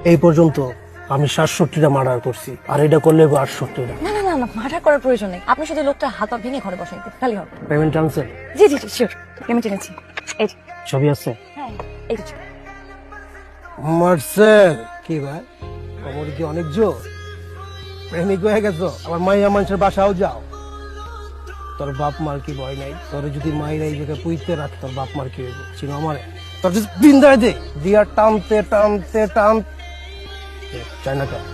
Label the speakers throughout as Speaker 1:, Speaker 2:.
Speaker 1: এই পর্যন্ত আমি 67টা মার্ডার করছি, আর এটা করলে 68টা।
Speaker 2: না না না না, মার্ডার করার প্রয়োজন নেই। আপনি শুধু লোকটা হাত পা ভেঙে ঘরে বসাই দিন, খালি হবে।
Speaker 1: পেমেন্ট আনছেন?
Speaker 2: জি জি জি শিওর, পেমেন্ট এনেছি। এই যে,
Speaker 1: ছবি আছে?
Speaker 2: হ্যাঁ এই যে।
Speaker 1: মারছেন কি ভাই? খবর কি অনেক জোর? প্রেমিক হয়ে গেছো, আমার মাইয়া মানুষের বাসাও যাও। তোর বাপ মার কি ভয় নাই? তোর যদি মায়ের এই জায়গায় পুইতে রাখ, তোর বাপ মার কি হইব? চিনো আমারে? তোর যদি বিন্দায় দে দিয়া টানতে টানতে টান চাই না কেন?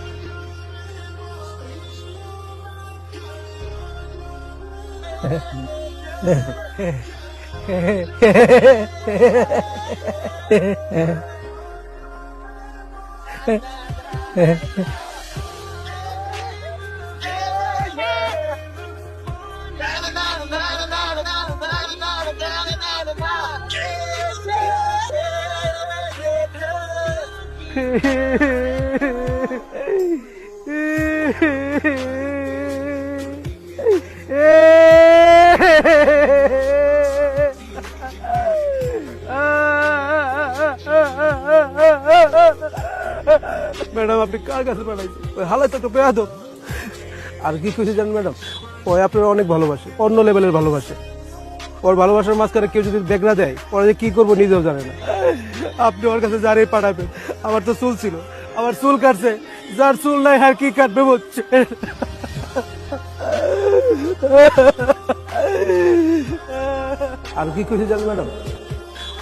Speaker 1: ম্যাডাম আপনি কার কাছে পাঠাইছেন? ওই হালাই তো পেয়াদ। আর কি খুশি জান ম্যাডাম, ওই আপনার অনেক ভালোবাসে, অন্য লেভেলের ভালোবাসে। ওর ভালোবাসার মাঝখানে কেউ যদি বেগরা দেয়, ওরা যে কি করবো নিজেও জানে না। আপনি ওর কাছে যারাই পাঠাবেন, আমার তো চুল ছিল, আমার চুল কাটছে, যার চুল নাই আর কি কাটবে বলছে। আর কি খুশি জান ম্যাডাম,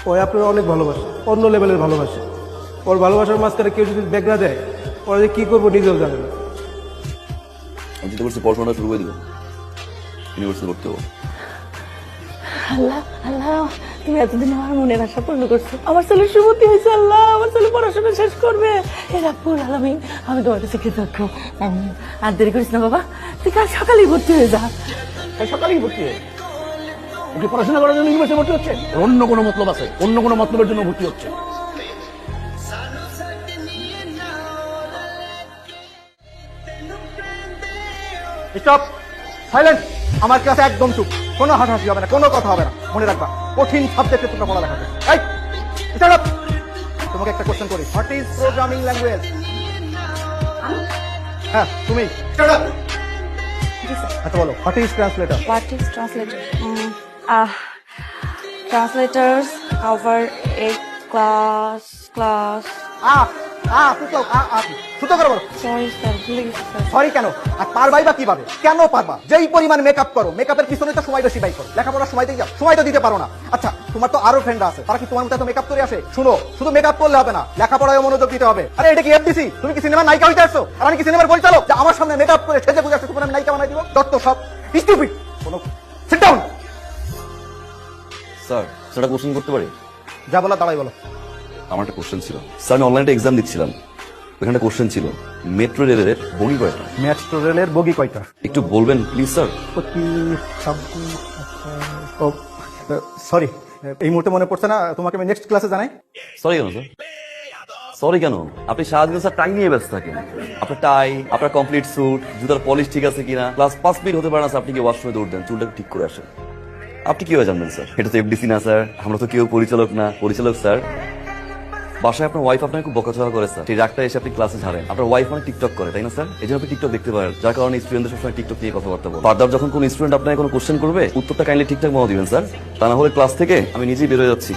Speaker 1: ওই আপনার অনেক ভালোবাসে, অন্য লেভেলের ভালোবাসে। ওর ভালোবাসার মাঝখানে কেউ যদি বেগরা দেয়, ওরা যে কি করবো নিজেও জানে না।
Speaker 3: আমি চিন্তা করছি পড়াশোনাটা শুরু করে দিব, ইউনিভার্সিটি করতে হবে।
Speaker 2: আল্লাহ আল্লাহ, তুমি এতদিন আমার মনের আশা পূর্ণ করছো। আমার ছেলের সুমতি হয়েছে। আল্লাহ, আমার ছেলে পড়াশোনা শেষ করবে। হে রাব্বুল আলামিন, আমি তোমার কাছে কৃতজ্ঞ। আর দেরি করিস না বাবা, তুই কাল সকালেই ভর্তি হয়ে যা।
Speaker 4: সকালেই ভর্তি হয়ে ওকে পড়াশোনা করার জন্য ইউনিভার্সিটি ভর্তি হচ্ছে? অন্য কোনো মতলব আছে, অন্য কোনো মতলবের জন্য ভর্তি হচ্ছে। Stop, silent. আমার ক্লাসে একদম চুপ, কোনো হাসাহাসি হবে না, কোনো কথা হবে না। মনে রাখবা, কঠিন সাবজেক্টে তোমরা পড়ালেখা করবে। এই স্টার্ট আপ। তোমাকে একটা কোশ্চেন করি, হোয়াট ইজ প্রোগ্রামিং ল্যাঙ্গুয়েজ? হ্যাঁ তুমি স্টার্ট আপ। আচ্ছা বলো, what is translator?
Speaker 2: What is translator? Translators cover a class.
Speaker 4: সুতো করে বলো।
Speaker 2: Sorry sir, please sir.
Speaker 4: Sorry কেন? আর পারবাই বা কিভাবে? কেন পারবা? যেই পরিমাণ মেকআপ করো, মেকআপের পিছনে তো সময় বেশি ব্যয় করো। লেখাপড়ার সময় দিয়ে যাও, সময় তো দিতে পারো না। আচ্ছা, তোমার তো আরো ফ্রেন্ড আছে, তারা কি তোমার মতো মেকআপ করে আসে? শুনো, শুধু মেকআপ করলে হবে না, লেখাপড়ায় মনোযোগ দিতে হবে। আরে এটা কি এফডিসি? তুমি কি সিনেমার নায়িকা হইতে আসছো? আর আমি কি সিনেমার পরিচালক যে আমার সামনে মেকআপ করে সেজে বুঝে আসছো তোমার আমি নায়িকা বানাই দিব? দত্ত সব স্টুপিড। কোনো সিট ডাউন।
Speaker 3: স্যার সেটা কোশ্চেন করতে পারি?
Speaker 4: যা বলা দাঁড়াই বলো।
Speaker 3: আমার একটা কোশ্চেন ছিল স্যার, আমি অনলাইনে এক্সাম দিচ্ছিলাম, ওখানে কোশ্চেন ছিল মেট্রো রেলের বগি কয়টা?
Speaker 4: মেট্রো রেলের বগি কয়টা?
Speaker 3: একটু বলবেন প্লিজ স্যার।
Speaker 4: সরি, এই মুহূর্তে মনে পড়ছে না, তোমাকে আমি নেক্সট ক্লাসে জানাই।
Speaker 3: সরি কেন স্যার? সরি কেন? আপনি সারাদিন স্যার টাই নিয়ে ব্যস্ত থাকেন। আপনার টাই, আপনার কমপ্লিট স্যুট, জুতার পলিশ ঠিক আছে কিনা, প্লাস 5 মিনিট হতে পারে না স্যার আপনি কি ওয়াশরুমে দৌড় দেন, চুলটা ঠিক করে আসেন। আপনি কিভাবে জানবেন স্যার? এটা তো এফডিসি না স্যার, আমরা তো কেউ পরিচালক না। পরিচালক স্যার, বাসায় আপনার ওয়াইফ আপনাকে খুব বকাঝকা করে স্যার, সেই রাগটা এসে আপনি ক্লাসে ঝাড়েন। আপনার ওয়াইফ অনেক টিকটক করে তাই না স্যার? এই জন্য আপনি টিকটক দেখতে পারেন, যার কারণে স্টুডেন্টদের সবসময় টিকটক নিয়ে কথাবার্তা বলেন। ফার্দার যখন কোনো স্টুডেন্ট আপনাকে কোনো কোশ্চেন করবে, উত্তরটা কাইন্ডলি ঠিকঠাক মতো দিবেন স্যার, তা না হলে ক্লাস থেকে আমি নিজেই বেরোয় যাচ্ছি।